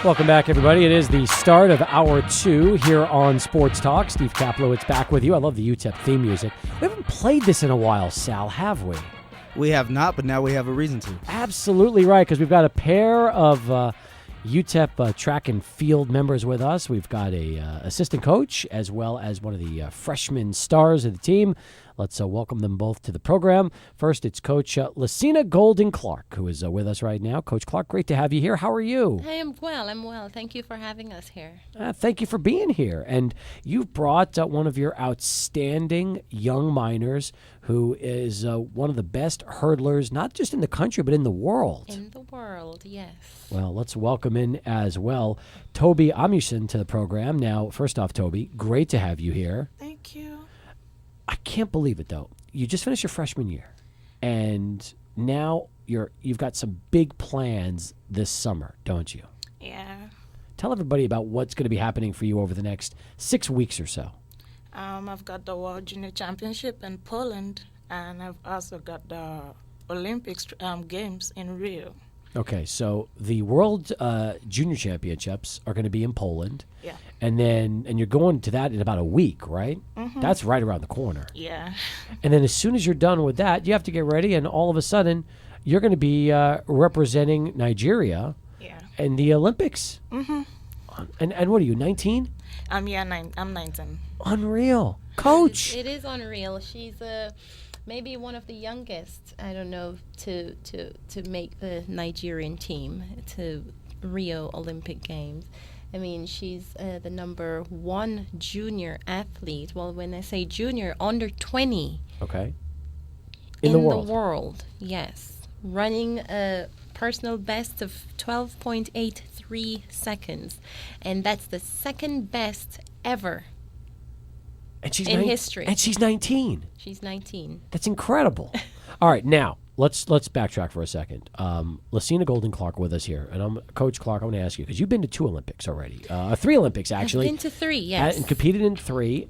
Welcome back, everybody. It is the start of Hour 2 here on Sports Talk. Steve Kaplowitz back with you. I love the UTEP theme music. We haven't played this in a while, Sal, have we? We have not, but now we have a reason to. Absolutely right, because we've got a pair of UTEP track and field members with us. We've got a assistant coach as well as one of the freshman stars of the team. Let's welcome them both to the program. First, it's Coach Lacena Golding Clarke, who is with us right now. Coach Clarke, great to have you here. How are you? I am well. I'm well. Thank you for having us here. Thank you for being here. And you've brought one of your outstanding young miners who is one of the best hurdlers, not just in the country, but in the world. In the world, yes. Well, let's welcome in as well Tobi Amusan to the program. Now, first off, Tobi, great to have you here. Thank you. I can't believe it, though. You just finished your freshman year, and now you've got some big plans this summer, don't you? Yeah. Tell everybody about what's going to be happening for you over the next 6 weeks or so. I've got the World Junior Championship in Poland, and I've also got the Olympics Games in Rio. Okay, so the World Junior Championships are going to be in Poland. Yeah. And you're going to that in about a week, right? Mm-hmm. That's right around the corner. Yeah. And then as soon as you're done with that, you have to get ready, and all of a sudden, you're going to be representing Nigeria in the Olympics. Mm-hmm. And what are you, 19? I'm 19. Unreal. Coach. It is unreal. She's maybe one of the youngest, I don't know, to make the Nigerian team to Rio Olympic Games. I mean, she's the number 1 junior athlete. Well, when I say junior, under 20. Okay. In the world, yes. Running a personal best of 12.83 seconds. And that's the second best ever in history. And she's 19. She's 19. That's incredible. All right, now, let's backtrack for a second. Lacena Golding Clarke with us here. And Coach Clarke, I want to ask you, because you've been to 2 Olympics already. 3 Olympics, actually. I've been to 3, yes. And competed in 3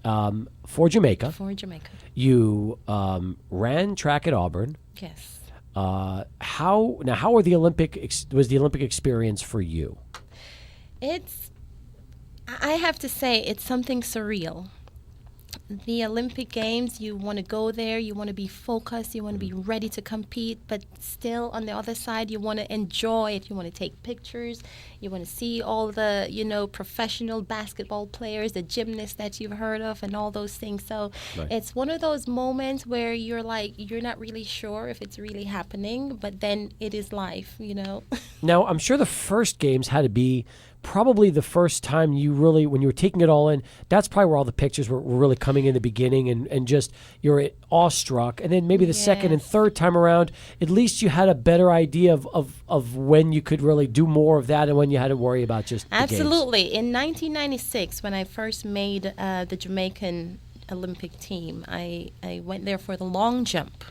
for Jamaica. For Jamaica. You ran track at Auburn. Yes. How was the Olympic experience for you? I have to say, it's something surreal. The Olympic Games, you want to go there, you want to be focused, you want to be ready to compete, but still on the other side, you want to enjoy it. You want to take pictures, you want to see all the, professional basketball players, the gymnasts that you've heard of and all those things. So It's one of those moments where you're not really sure if it's really happening, but then it is life, Now, I'm sure the first games had to be probably the first time when you were taking it all in, that's probably where all the pictures were really coming in the beginning and just you're awestruck. And then maybe the second and third time around, at least you had a better idea of when you could really do more of that and when you had to worry about just Absolutely. the games. In 1996, when I first made the Jamaican Olympic team, I went there for the long jump.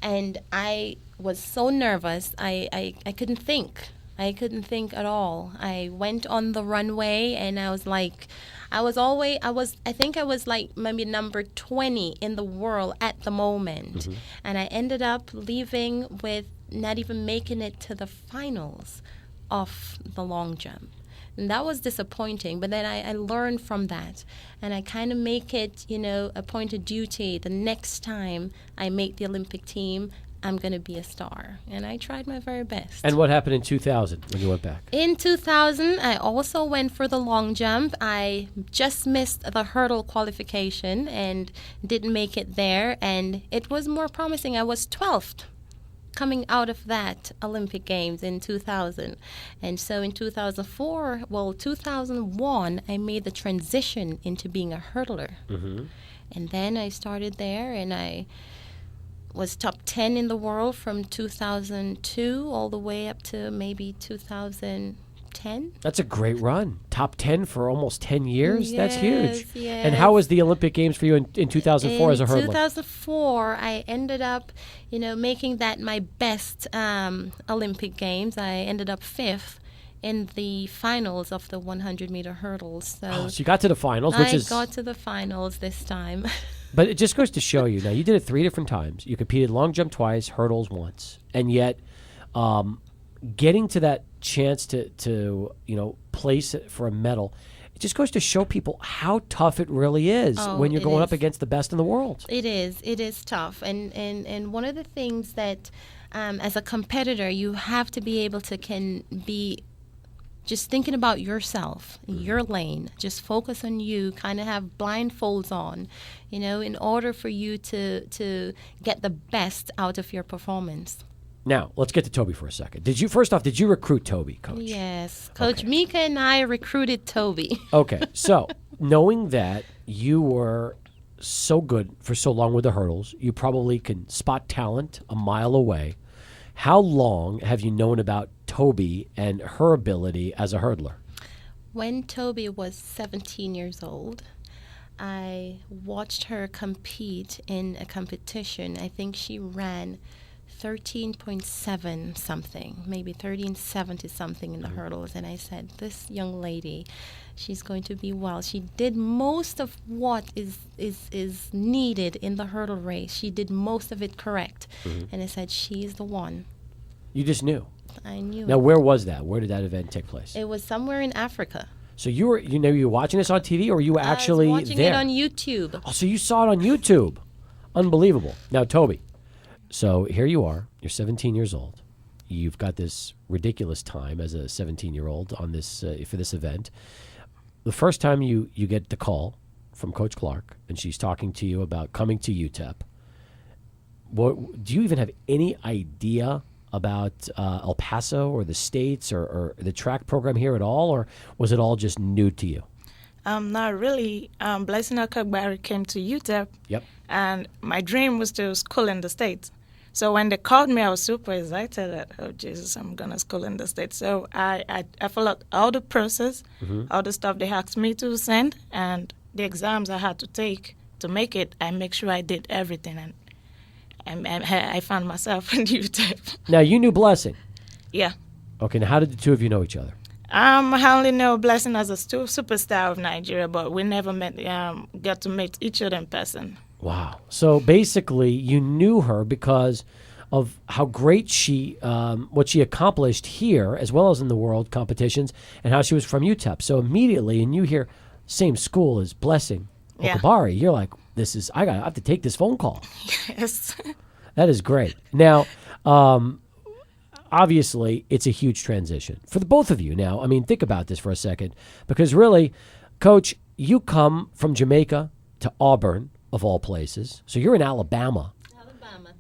And I was so nervous, I couldn't think. I couldn't think at all. I went on the runway and I was like, I think I was like maybe number 20 in the world at the moment. Mm-hmm. And I ended up leaving with not even making it to the finals of the long jump. And that was disappointing, but then I learned from that. And I kind of make it, a point of duty the next time I make the Olympic team, I'm going to be a star. And I tried my very best. And what happened in 2000 when you went back? In 2000, I also went for the long jump. I just missed the hurdle qualification and didn't make it there. And it was more promising. I was 12th coming out of that Olympic Games in 2000. And so in 2001, I made the transition into being a hurdler. Mm-hmm. And then I started there and I was top 10 in the world from 2002 all the way up to maybe 2010. That's a great run. Top 10 for almost 10 years? Yes, That's huge. Yes. And how was the Olympic Games for you in 2004 as a hurdler? In 2004, I ended up, making that my best Olympic Games. I ended up 5th in the finals of the 100-meter hurdles. So you got to the finals, I got to the finals this time. But it just goes to show you, now you did it 3 different times. You competed long jump twice, hurdles once. And yet getting to that chance to place it for a medal. It just goes to show people how tough it really is when you're going up against the best in the world. It is tough, and one of the things that as a competitor you have to be able to can be just thinking about yourself, your lane, just focus on you, kind of have blindfolds on, in order for you to get the best out of your performance. Now, let's get to Tobi for a second. Did you recruit Tobi, Coach? Yes. Coach Mika and I recruited Tobi. Okay. So, knowing that you were so good for so long with the hurdles, you probably can spot talent a mile away. How long have you known about Tobi and her ability as a hurdler? When Tobi was 17 years old, I watched her compete in a competition. I think she ran 13.7 something, maybe 1370 something in the hurdles, and I said, this young lady, she's going to be well. She did most of what is needed in the hurdle race. She did most of it correct, and I said, she's the one. You just knew. I knew. Now, where was that? Where did that event take place? It was somewhere in Africa. So you were watching this on TV, or were you actually I was watching there? it on YouTube. Oh, so you saw it on YouTube. Unbelievable. Now, Tobi, so here you are. You're 17 years old. You've got this ridiculous time as a 17-year-old on this for this event. The first time you get the call from Coach Clarke, and she's talking to you about coming to UTEP, do you even have any idea about El Paso or the States or the track program here at all, or was it all just new to you? Not really. Lacena Golding came to UTEP. Yep. And my dream was to school in the States. So when they called me, I was super excited that, oh, Jesus, I'm going to school in the States. So I followed all the process, all the stuff they asked me to send, and the exams I had to take to make it. I make sure I did everything, and I found myself in UTEP. Now, you knew Blessing. Yeah. Okay, now how did the two of you know each other? I only know Blessing as a superstar of Nigeria, but we never got to meet each other in person. Wow. So basically, you knew her because of how great what she accomplished here, as well as in the world competitions, and how she was from UTEP. So immediately, and you hear same school as Blessing Okabari, you're like, I have to take this phone call. Yes. That is great. Now, obviously, it's a huge transition for the both of you. Now, I mean, think about this for a second, because really, Coach, you come from Jamaica to Auburn, of all places. So you're in Alabama.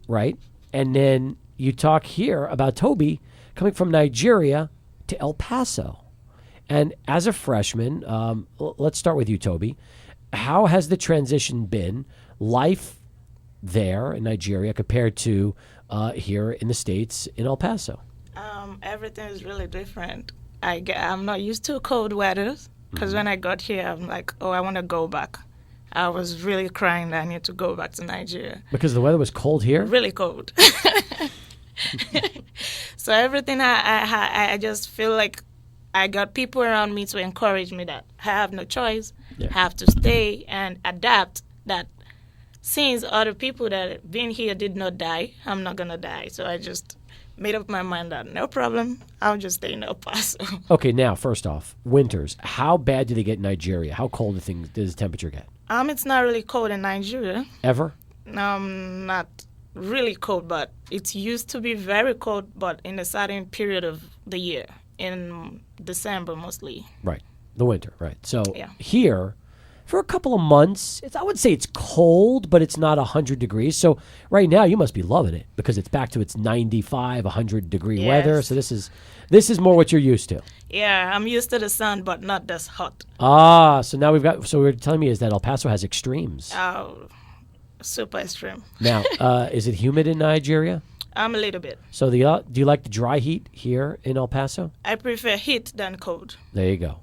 Right? And then you talk here about Tobi coming from Nigeria to El Paso. And as a freshman, let's start with you, Tobi. How has the transition been, life there in Nigeria compared to here in the States in El Paso? Everything is really different. I'm not used to cold weather because when I got here, I'm like, oh, I want to go back. I was really crying that I need to go back to Nigeria. Because the weather was cold here? Really cold. So everything I just feel like I got people around me to encourage me that I have no choice. I have to stay and adapt that since other people that have been here did not die, I'm not going to die. So I just made up my mind that no problem, I'll just stay in El Paso. Okay, now, first off, winters. How bad do they get in Nigeria? How cold does the temperature get? It's not really cold in Nigeria. Ever? Not really cold, but it used to be very cold, but in a certain period of the year, in December mostly. Right, the winter, right. So yeah. Here, for a couple of months, I would say it's cold, but it's not 100 degrees. So right now you must be loving it because it's back to its 95, 100-degree weather. So this is more what you're used to. Yeah, I'm used to the sun, but not this hot. So now so what you're telling me is that El Paso has extremes. Oh, super extreme. Now, is it humid in Nigeria? A little bit. So do you like the dry heat here in El Paso? I prefer heat than cold. There you go.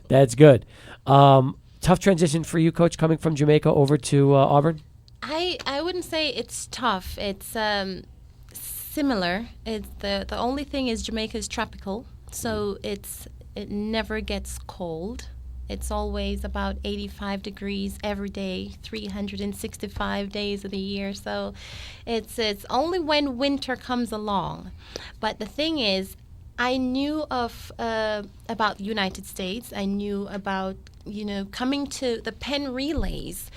That's good. Tough transition for you, Coach, coming from Jamaica over to Auburn? I wouldn't say it's tough. It's similar. It's the only thing is Jamaica is tropical, so it never gets cold. It's always about 85 degrees every day, 365 days of the year. So it's only when winter comes along. But the thing is, I knew about the United States. I knew about, coming to the Penn Relays.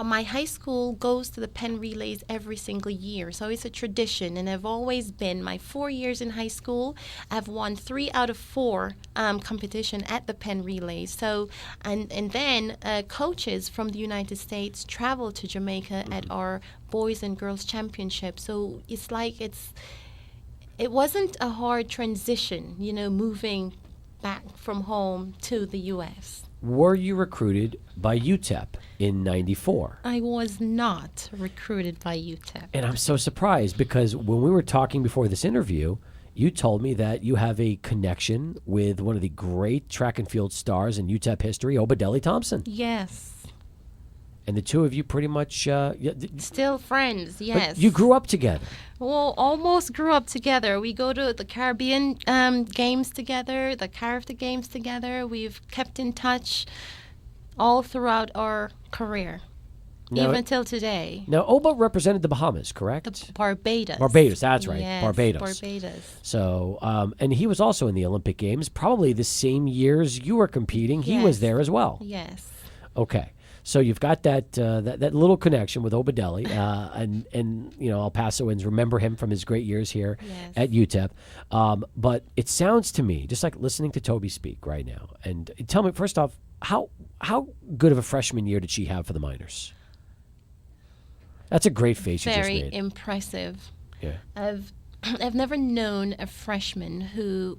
My high school goes to the Penn Relays every single year, so it's a tradition, and I've always been. My 4 years in high school, I've won 3 out of 4 competition at the Penn Relays. So, and then coaches from the United States travel to Jamaica at our boys and girls championship. So it's like it wasn't a hard transition, moving back from home to the U.S. Were you recruited by UTEP in 94? I was not recruited by UTEP. And I'm so surprised because when we were talking before this interview, you told me that you have a connection with one of the great track and field stars in UTEP history, Obadeli Thompson. Yes. And the two of you pretty much... Still friends, yes. But you grew up together. Well, almost grew up together. We go to the Caribbean games together, the Caribbean games together. We've kept in touch all throughout our career, even till today. Now, Oba represented the Bahamas, correct? Barbados. Barbados, that's right. Yes, Barbados. So, and he was also in the Olympic Games, probably the same years you were competing. He was there as well. Yes. Okay. So you've got that little connection with Obadeli, and El Pasoans remember him from his great years here at UTEP. But it sounds to me, just like listening to Tobi speak right now, and tell me, first off, how good of a freshman year did she have for the Miners? That's a great face you just made. Very impressive. Yeah. I've never known a freshman who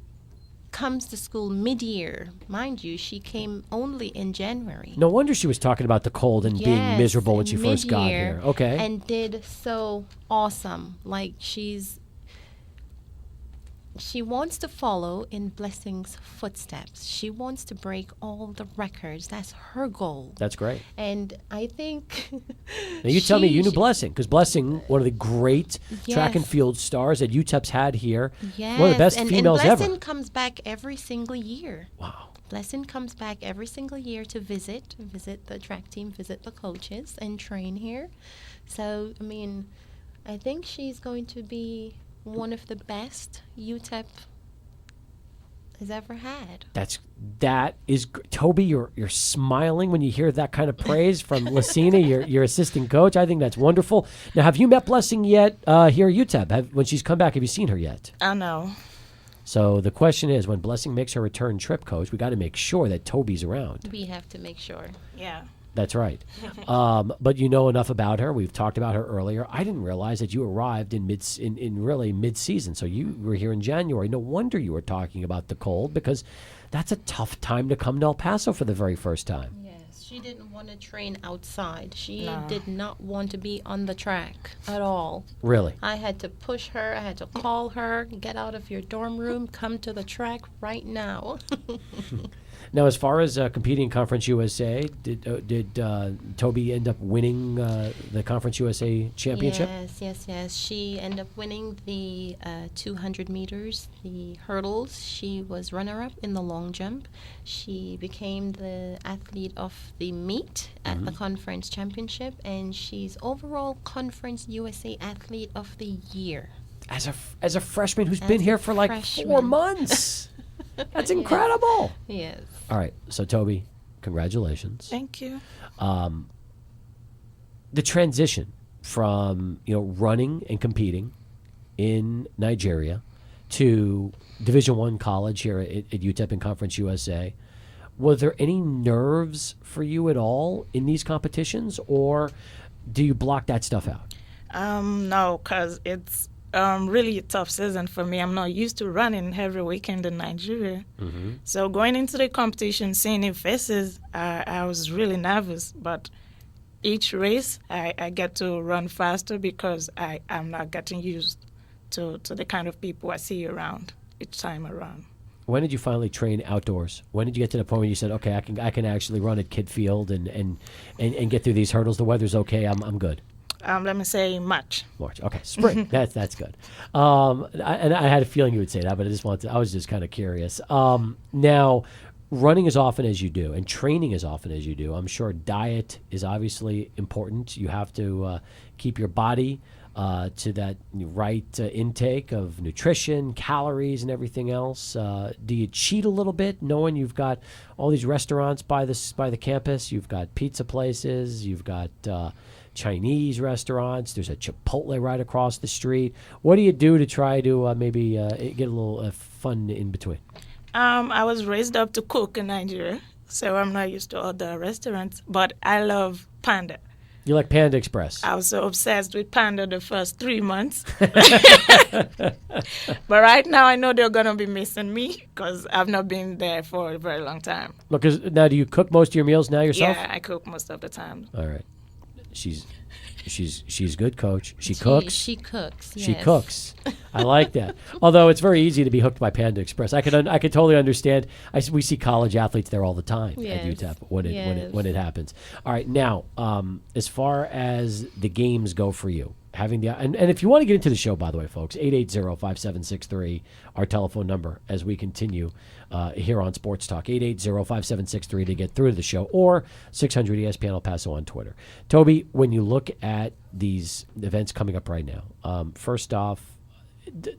comes to school mid-year. Mind you, she came only in January. No wonder she was talking about the cold and being miserable when she first got here. Okay. And did so awesome. Like she wants to follow in Blessing's footsteps. She wants to break all the records. That's her goal. That's great. And I think... Now you tell me you knew Blessing, because Blessing, one of the great track and field stars that UTEP's had here. Yes. One of the best females and Blessing ever. comes back every single year. Wow. Blessing comes back every single year to visit the track team, visit the coaches, and train here. So, I mean, I think she's going to be one of the best UTEP has ever had. That is Tobi, you're smiling when you hear that kind of praise from Lacena, your assistant coach. I think that's wonderful. Now, have you met Blessing yet here at UTEP? When she's come back, have you seen her yet? No. So the question is, when Blessing makes her return trip, Coach, we got to make sure that Tobi's around. We have to make sure. Yeah. That's right. But you know enough about her. We've talked about her earlier. I didn't realize that you arrived in really mid-season. So you were here in January. No wonder you were talking about the cold, because that's a tough time to come to El Paso for the very first time. Yes, she didn't want to train outside. She did not want to be on the track at all. Really? I had to push her. I had to call her, get out of your dorm room, come to the track right now. Now, as far as competing in Conference USA, did Tobi end up winning the Conference USA championship? Yes. She ended up winning the 200 meters, the hurdles. She was runner-up in the long jump. She became the athlete of the meet at the conference championship, and she's overall Conference USA athlete of the year. As a freshman who's been here for like 4 months. That's incredible. Yes. All right. So, Tobi, congratulations. Thank you. The transition from, running and competing in Nigeria to Division I college here at UTEP and Conference USA, were there any nerves for you at all in these competitions, or do you block that stuff out? No, because it's really a tough season for me. I'm not used to running every weekend in Nigeria. Mm-hmm. So going into the competition, seeing new faces, I was really nervous. But each race, I get to run faster because I'm not getting used to the kind of people I see around each time around. When did you finally train outdoors? When did you get to the point where you said, okay, I can actually run at Kid Field and get through these hurdles? The weather's okay. I'm good. Let me say March. Okay, spring. That's good. And I had a feeling you would say that, but I was just kind of curious. Now, running as often as you do and training as often as you do, I'm sure diet is obviously important. You have to keep your body to that right intake of nutrition, calories, and everything else. Do you cheat a little bit, knowing you've got all these restaurants by the campus? You've got pizza places. You've got Chinese restaurants. There's a Chipotle right across the street. What do you do to try to maybe get a little fun in between? I was raised up to cook in Nigeria, so I'm not used to other restaurants, but I love Panda. You like Panda Express? I was so obsessed with Panda the first 3 months. But right now I know they're going to be missing me because I've not been there for a very long time. Because now, do you cook most of your meals now yourself? Yeah, I cook most of the time. All right. She's good, Coach. She cooks. She cooks. Yes. She cooks. I like that. Although it's very easy to be hooked by Panda Express. I could totally understand. We see college athletes there all the time at UTEP when it happens. All right, now as far as the games go for you, having the and if you want to get into the show, by the way, folks, 880-5763, our telephone number as we continue here on Sports Talk, 880-5763 to get through to the show, or 600 ESPN El Paso on Twitter. Tobi, when you look at these events coming up right now, first off,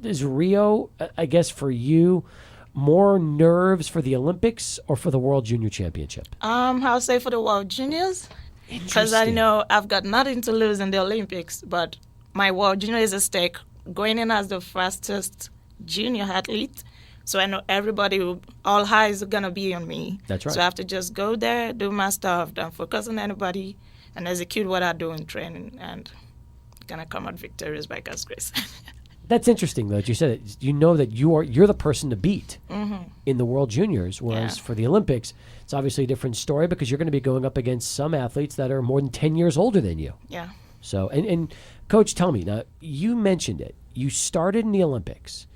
is Rio, I guess for you, more nerves for the Olympics or for the World Junior Championship? I'll say for the World Juniors. Because I know I've got nothing to lose in the Olympics, but my World Junior is at stake, going in as the fastest junior athlete. So I know all eyes are going to be on me. That's right. So I have to just go there, do my stuff, don't focus on anybody, and execute what I do in training, and going to come out victorious by God's grace. That's interesting, though, that you said it. You know that you're the person to beat in the World Juniors, whereas for the Olympics, it's obviously a different story because you're going to be going up against some athletes that are more than 10 years older than you. Yeah. So, and Coach, tell me, now, you mentioned it. You started in the Olympics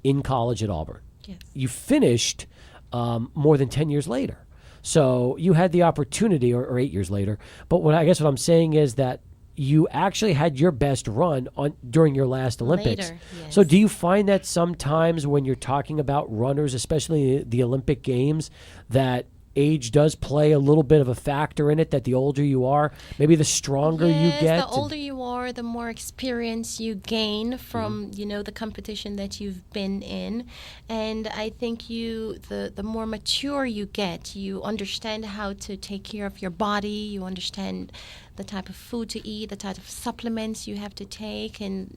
in college at Auburn. Yes. You finished more than 10 years later. So you had the opportunity, or 8 years later. But what I'm saying is that you actually had your best run during your last Olympics. Later, yes. So do you find that sometimes when you're talking about runners, especially the Olympic Games, that age does play a little bit of a factor in it, that the older you are, maybe the stronger you get? The older you are, the more experience you gain from, the competition that you've been in. And I think the more mature you get, you understand how to take care of your body, you understand the type of food to eat, the type of supplements you have to take, and,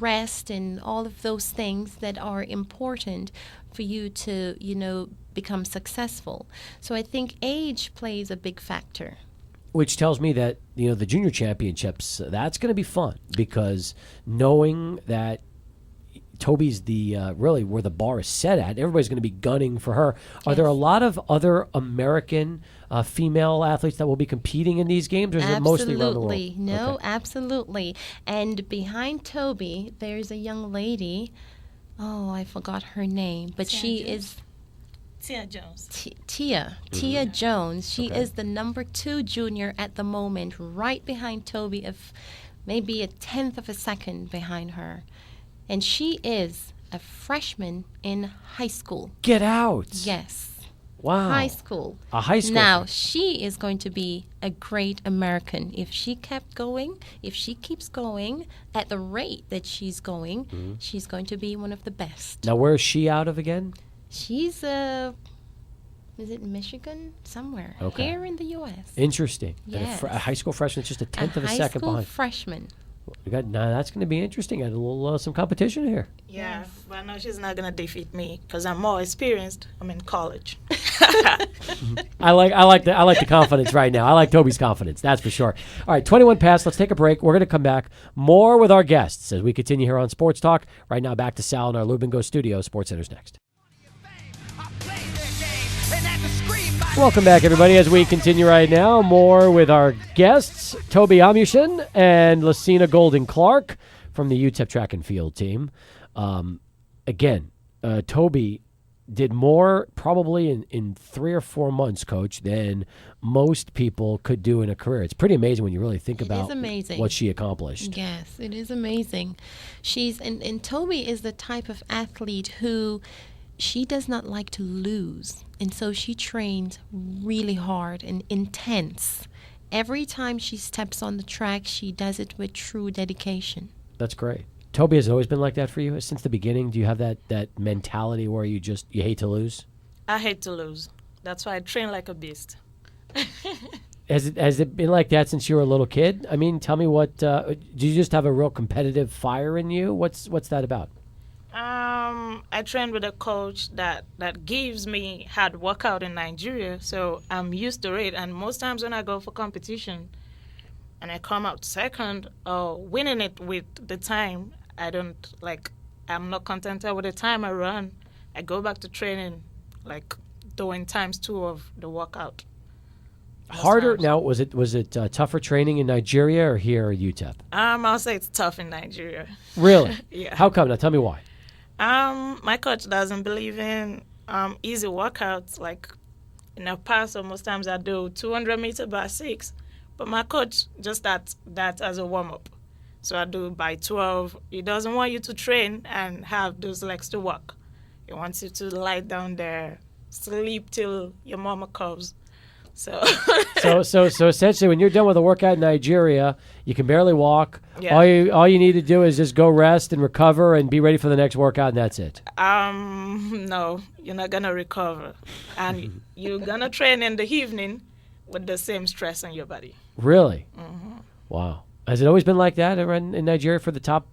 rest and all of those things that are important for you to, become successful. So I think age plays a big factor. Which tells me that, the junior championships, that's going to be fun, because knowing that Tobi's really where the bar is set at, everybody's going to be gunning for her. Yes. Are there a lot of other American female athletes that will be competing in these games, or is it mostly around the world? No, okay. Absolutely. And behind Tobi, there's a young lady. Oh, I forgot her name, but she is Tia Jones. Tia Jones. She is the number 2 junior at the moment, right behind Tobi, of maybe a tenth of a second behind her. And she is a freshman in high school. Get out. Yes. Wow. High school. A high school. Now, she is going to be a great American. If she keeps going at the rate that she's going, she's going to be one of the best. Now, where is she out of again? She's is it Michigan? Somewhere. Okay. Here in the U.S. Interesting. Yes. A high school freshman is just a tenth of a second behind. A high school freshman. Now that's going to be interesting. Got a little some competition here. Yeah, but no, she's not going to defeat me because I'm more experienced. I'm in college. I like the confidence right now. I like Tobi's confidence. That's for sure. All right, 21 past. Let's take a break. We're going to come back more with our guests as we continue here on Sports Talk. Right now, back to Sal in our Lubin studio. Sports Center's next. Welcome back, everybody, as we continue right now. More with our guests, Tobi Amusan and Lacena Golding Clarke from the UTEP track and field team. Again, Tobi did more probably in 3 or 4 months, Coach, than most people could do in a career. It's pretty amazing when you really think about what she accomplished. Yes, it is amazing. And Tobi is the type of athlete who she does not like to lose. And so she trains really hard and intense. Every time she steps on the track, she does it with true dedication. That's great. Tobi, has it always been like that for you since the beginning? Do you have that mentality where you hate to lose? I hate to lose. That's why I train like a beast. Has it been like that since you were a little kid? I mean, tell me what. Do you just have a real competitive fire in you? What's that about? I train with a coach that gives me hard workout in Nigeria, so I'm used to it. And most times when I go for competition and I come out second or winning it with the time, I'm not contented with the time I run. I go back to training, like doing ×2 of the workout. Harder now? Was it tougher training in Nigeria or here at UTEP? I'll say it's tough in Nigeria. Really? Yeah. How come? Now tell me why. My coach doesn't believe in easy workouts. Like in El Paso, most times I do 200 meter by 6, but my coach just that as a warm up. So I do by 12. He doesn't want you to train and have those legs to work. He wants you to lie down there, sleep till your mama comes. So essentially, when you're done with a workout in Nigeria, you can barely walk. Yeah. All you need to do is just go rest and recover and be ready for the next workout, and that's it. No, you're not gonna recover, and you're gonna train in the evening with the same stress on your body. Really? Mm-hmm. Wow. Has it always been like that in Nigeria for the top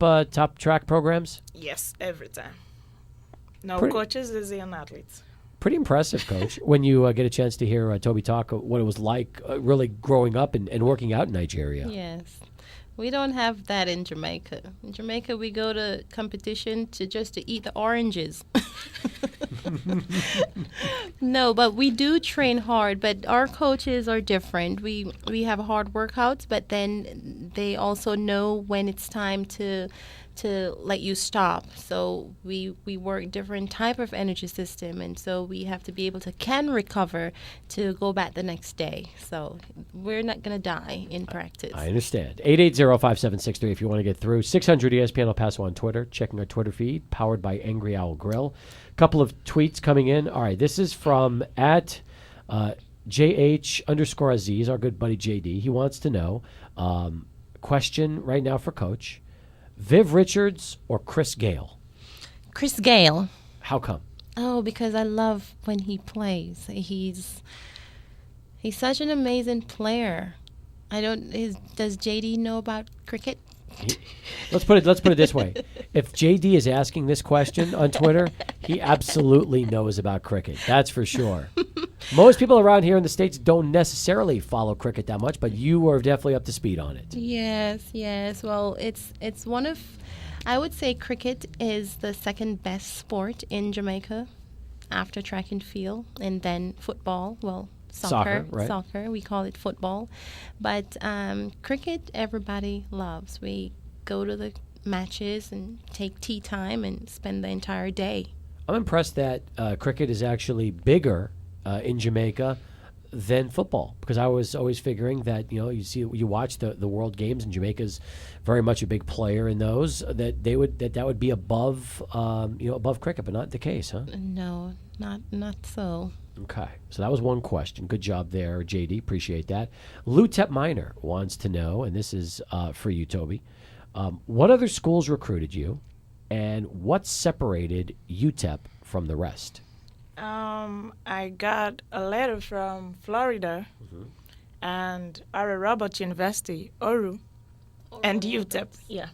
track programs? Yes, every time. No Pretty- coaches is an athletes. Pretty impressive, Coach. When you get a chance to hear Tobi talk what it was like really growing up and working out in Nigeria. Yes. We don't have that in Jamaica. In Jamaica, we go to competition to eat the oranges. No, but we do train hard, but our coaches are different. We have hard workouts, but then they also know when it's time to let you stop. So we work different type of energy system, and so we have to be able to can recover to go back the next day. So we're not going to die in practice. I understand. 880-5763 if you want to get through. 600 ESPN El Paso on Twitter. Checking our Twitter feed, powered by Angry Owl Grill. Couple of tweets coming in. All right, this is from at JH_Aziz, our good buddy JD. He wants to know, question right now for Coach, Viv Richards or Chris Gale? Chris Gale. How come? Oh, because I love when he plays. He's such an amazing player. Does JD know about cricket? Let's put it this way. If JD is asking this question on Twitter, he absolutely knows about cricket. That's for sure. Most people around here in the States don't necessarily follow cricket that much, but you are definitely up to speed on it. Yes. Well, it's one of, I would say cricket is the second best sport in Jamaica after track and field, and then football. Well, soccer, right. Soccer, we call it football. But cricket, everybody loves. We go to the matches and take tea time and spend the entire day. I'm impressed that cricket is actually bigger in Jamaica than football, because I was always figuring that you watch the World Games and Jamaica's very much a big player in those, that that would be above above cricket, but not the case, huh? No, not so. Okay, so that was one question. Good job there, JD. Appreciate that. UTEP Miner wants to know, and this is for you, Tobi. What other schools recruited you, and what separated UTEP from the rest? I got a letter from Florida and Oral Roberts University, ORU, and UTEP. Yeah.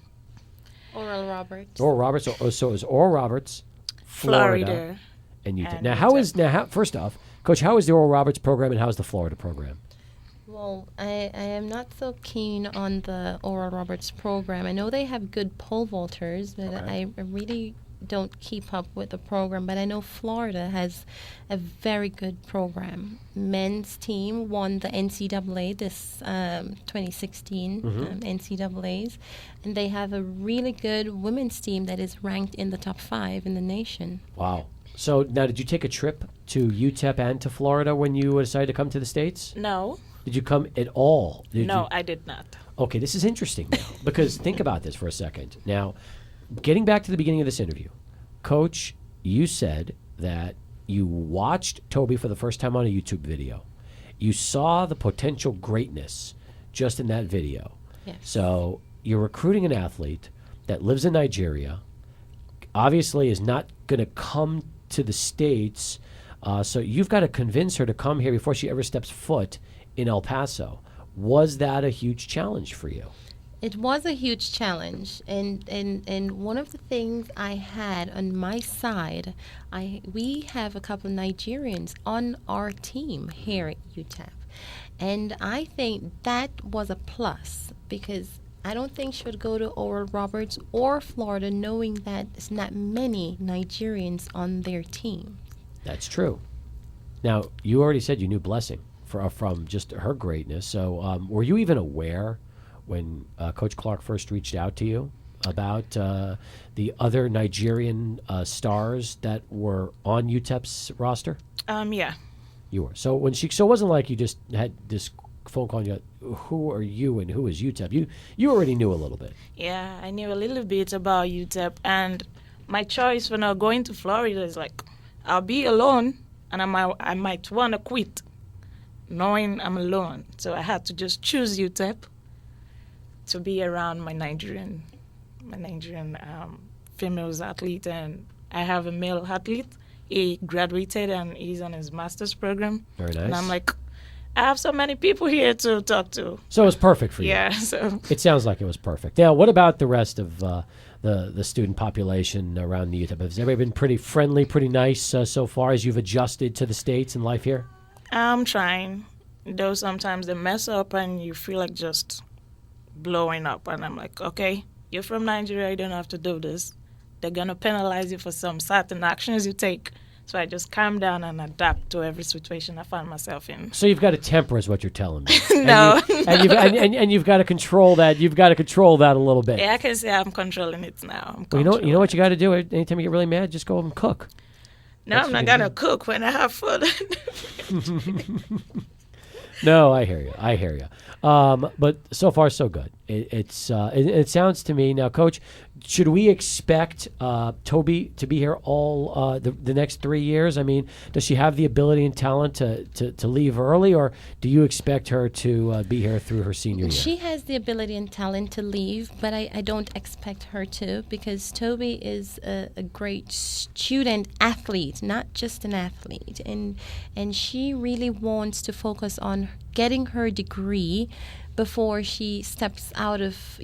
Oral Roberts. Oral Roberts. So it was Oral Roberts, Florida, and UTEP. Now, first off, Coach, how is the Oral Roberts program and how is the Florida program? Well, I am not so keen on the Oral Roberts program. I know they have good pole vaulters, but Okay. I really don't keep up with the program. But I know Florida has a very good program. Men's team won the NCAA this 2016 NCAAs, and they have a really good women's team that is ranked in the top 5 in the nation. Wow. So now, did you take a trip to UTEP and to Florida when you decided to come to the States? No. Did you come at all? I did not. Okay, this is interesting now, because think about this for a second. Now, getting back to the beginning of this interview, Coach, you said that you watched Tobi for the first time on a YouTube video. You saw the potential greatness just in that video. Yes. So you're recruiting an athlete that lives in Nigeria, obviously is not going to come to the States, so you've got to convince her to come here before she ever steps foot in El Paso. Was that a huge challenge for you? It was a huge challenge, and one of the things I had on my side, we have a couple of Nigerians on our team here at UTEP, and I think that was a plus because I don't think she would go to Oral Roberts or Florida knowing that there's not many Nigerians on their team. That's true. Now, you already said you knew Blessing from just her greatness, so were you even aware when Coach Clarke first reached out to you about the other Nigerian stars that were on UTEP's roster? Yeah. You were. So it wasn't like you just had this phone call and you got, who are you and who is UTEP? You already knew a little bit. Yeah, I knew a little bit about UTEP, and my choice for not going to Florida is like, I'll be alone, and I might want to quit, knowing I'm alone. So I had to just choose UTEP to be around my Nigerian females athlete, and I have a male athlete. He graduated and he's on his master's program. Very nice. And I'm like, I have so many people here to talk to. So it was perfect for you. Yeah. So it sounds like it was perfect. Now, what about the rest of the student population around the UTEP? Has everybody been pretty friendly, pretty nice so far as you've adjusted to the States and life here? I'm trying, though sometimes they mess up and you feel like just blowing up, and I'm like, okay, you're from Nigeria, you don't have to do this. They're going to penalize you for some certain actions you take. So I just calm down and adapt to every situation I find myself in. So you've got to temper, is what you're telling me. No. And you've got to control that. You've got to control that a little bit. Yeah, I can say I'm controlling it now. Well, you know what you got to do? Anytime you get really mad, just go and cook. No, I'm not going to cook when I have food. No, I hear you. But so far, so good. It sounds to me now, Coach. Should we expect Tobi to be here all the next 3 years? I mean, does she have the ability and talent to leave early, or do you expect her to be here through her senior year? She has the ability and talent to leave, but I don't expect her to, because Tobi is a great student athlete, not just an athlete, and she really wants to focus on getting her degree before she steps out of,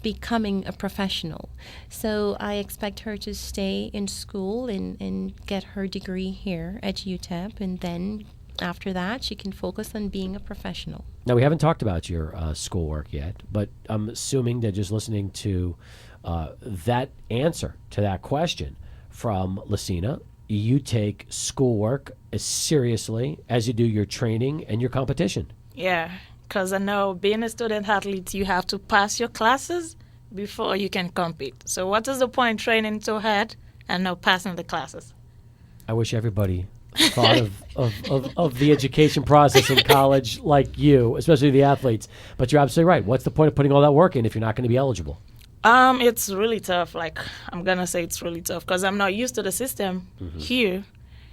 becoming a professional. So I expect her to stay in school and get her degree here at UTEP, and then after that she can focus on being a professional. Now, we haven't talked about your schoolwork yet, but I'm assuming that just listening to that answer to that question from Lacena, you take schoolwork as seriously as you do your training and your competition. Yeah, because I know being a student athlete, you have to pass your classes before you can compete. So what is the point training so hard and not passing the classes? I wish everybody thought of the education process in college like you, especially the athletes. But you're absolutely right. What's the point of putting all that work in if you're not going to be eligible? It's really tough. Like, I'm going to say it's really tough because I'm not used to the system here.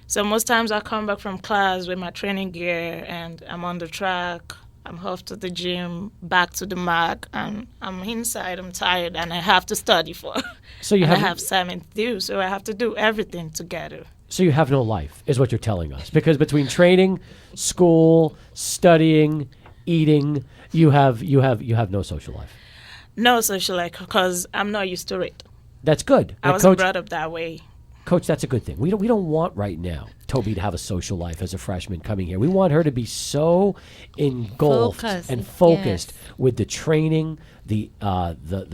So most times I come back from class with my training gear and I'm on the track. I'm off to the gym, back to the mat, and I'm inside, I'm tired, and I have to study for. So I have assignments to do, so I have to do everything together. So you have no life, is what you're telling us. Because between training, school, studying, eating, you have no social life. No social life, because I'm not used to it. That's good. I wasn't brought up that way. Coach, that's a good thing. We don't want right now Tobi to have a social life as a freshman coming here. We want her to be so engulfed and focused with the training, the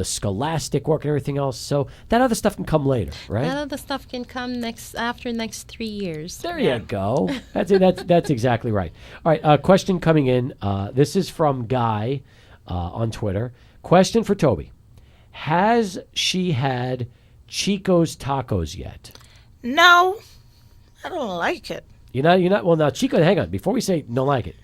scholastic work and everything else. So that other stuff can come later, right? That other stuff can come after next 3 years. There you go. That's exactly right. All right, question coming in. This is from Guy on Twitter. Question for Tobi. Has she had Chico's tacos yet? No, I don't like it. You're not. Well, now Chico. Hang on. Before we say don't like it,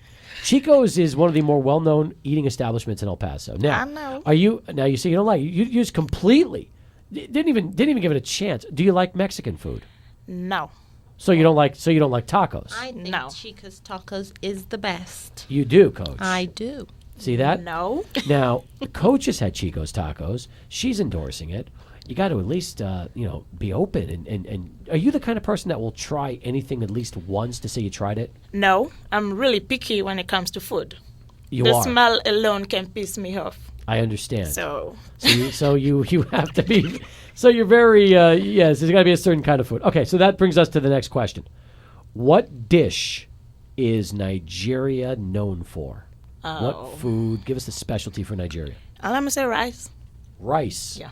Chico's is one of the more well-known eating establishments in El Paso. Now, I know. Are you? Now you say you don't like it. You just completely didn't even give it a chance. Do you like Mexican food? No. So you don't like tacos. I think No. Chica's Tacos is the best. You do, Coach. I do. See that? No. Now, the coach has had Chico's Tacos. She's endorsing it. You got to at least, be open. And are you the kind of person that will try anything at least once to say you tried it? No. I'm really picky when it comes to food. You The are. smell alone can piss me off. I understand. So So you have to be. So you're very yes. There's got to be a certain kind of food. Okay, so that brings us to the next question. What dish is Nigeria known for? What food? Give us the specialty for Nigeria. let me say rice. Rice. Yeah.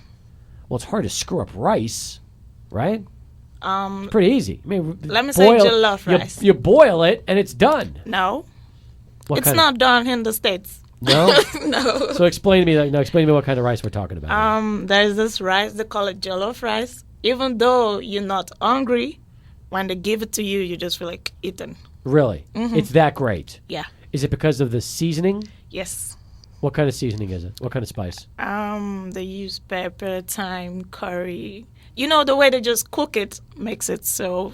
Well, it's hard to screw up rice, right? Um, Pretty easy. I mean, Let me say jollof rice. You boil it and it's done. no. What It's kind not done in the States. No. No. So explain to me. Explain to me what kind of rice we're talking about. There's this rice, they call it jollof rice. Even though you're not hungry, when they give it to you, you just feel like eating. Really? It's that great. Yeah. Is it because of the seasoning? Yes. What kind of seasoning is it? What kind of spice? They use pepper, thyme, curry. You know, the way they just cook it makes it so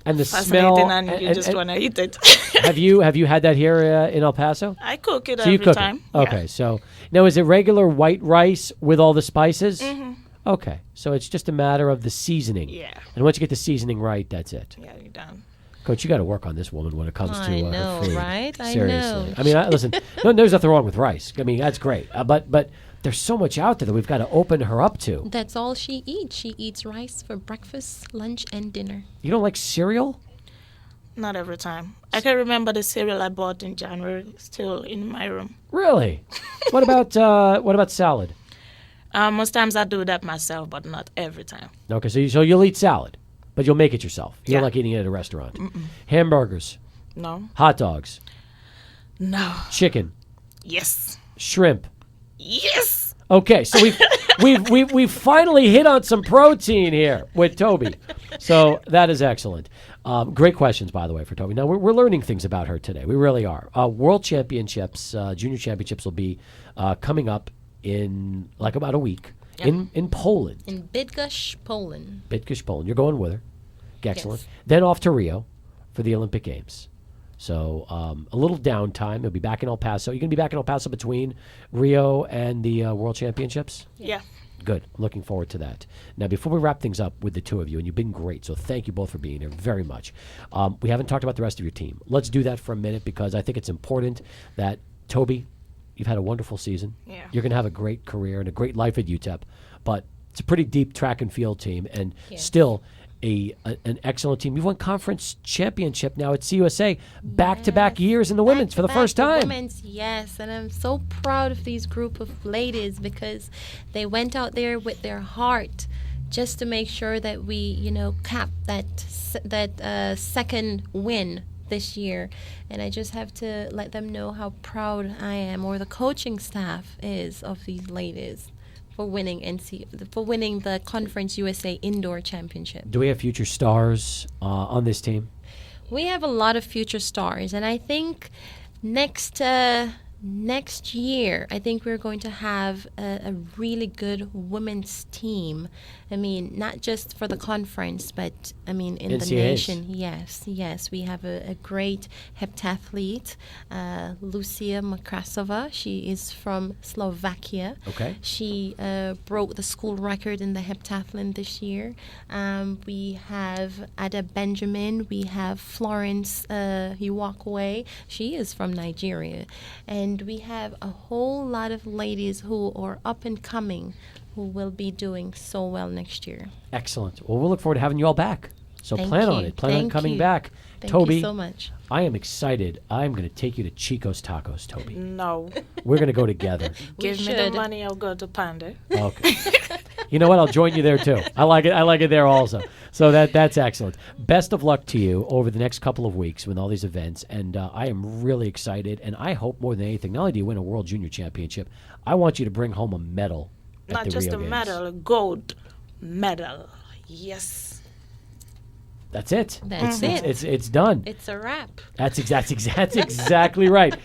And the fascinating, smell. and you just want to eat it. have you had that here in El Paso? I cook it So you every cook time. it. Okay. So now is it regular white rice with all the spices? Okay. So it's just a matter of the seasoning. Yeah. And once you get the seasoning right, that's it. Yeah, you're done. Coach, you got to work on this woman when it comes to I her know, food. right? I Seriously. know. I mean, listen. No, there's nothing wrong with rice. I mean, that's great. But there's so much out there that we've got to open her up to. That's all she eats. She eats rice for breakfast, lunch, and dinner. You don't like cereal? Not every time. I can remember the cereal I bought in January still in my room. Really? What about salad? Most times I do that myself, but not every time. Okay, so you'll eat salad, but you'll make it yourself. You don't Yeah. like eating it at a restaurant. Hamburgers, No. hot dogs, No. chicken, Yes. shrimp. Yes. Okay, so we've finally hit on some protein here with Tobi. So that is excellent. Great questions, by the way, for Tobi. Now we're learning things about her today. We really are. World Championships, Junior Championships will be coming up in like about a week in Poland. In Bydgoszcz, Poland. Bydgoszcz, Poland. You're going with her. Excellent. Yes. Then off to Rio for the Olympic Games. So a little downtime. You'll be back in El Paso. You're going to be back in El Paso between Rio and the World Championships? Yeah. Good. I'm looking forward to that. Now, before we wrap things up with the two of you, and you've been great, so thank you both for being here very much. We haven't talked about the rest of your team. Let's do that for a minute because I think it's important that, Tobi, you've had a wonderful season. Yeah. You're going to have a great career and a great life at UTEP, but it's a pretty deep track and field team and still an excellent team. You've won conference championship now at CUSA back-to-back years in the women's for the first time. Women's, yes, and I'm so proud of these group of ladies because they went out there with their heart just to make sure that we, cap that second win this year. And I just have to let them know how proud I am, or the coaching staff is, of these ladies for winning the Conference USA Indoor Championship. Do we have future stars on this team? We have a lot of future stars, and I think next year, I think we're going to have a really good women's team. I mean, not just for the conference, but I mean in the NCAAs. nation. Yes, we have a great heptathlete, Lucia Makrasova. She is from Slovakia. Okay. She broke the school record in the heptathlon this year. We have Ada Benjamin. We have Florence Iwakwe. She is from Nigeria. And we have a whole lot of ladies who are up and coming who will be doing so well next year. Excellent. Well, we'll look forward to having you all back. So Thank plan on you. it. Plan on Thank coming you. back. Thank Tobi, you so much. I am excited. I'm going to take you to Chico's Tacos, Tobi. No. We're going to go together. Give me the should. money, I'll go to Panda. Okay. You know what? I'll join you there too. I like it there also. So that's excellent. Best of luck to you over the next couple of weeks with all these events. And I am really excited. And I hope more than anything, not only do you win a World Junior Championship, I want you to bring home a medal at Not the just Rio a Games. medal, a gold medal. Yes. That's it. That's it. It's done. It's a wrap. That's exactly right.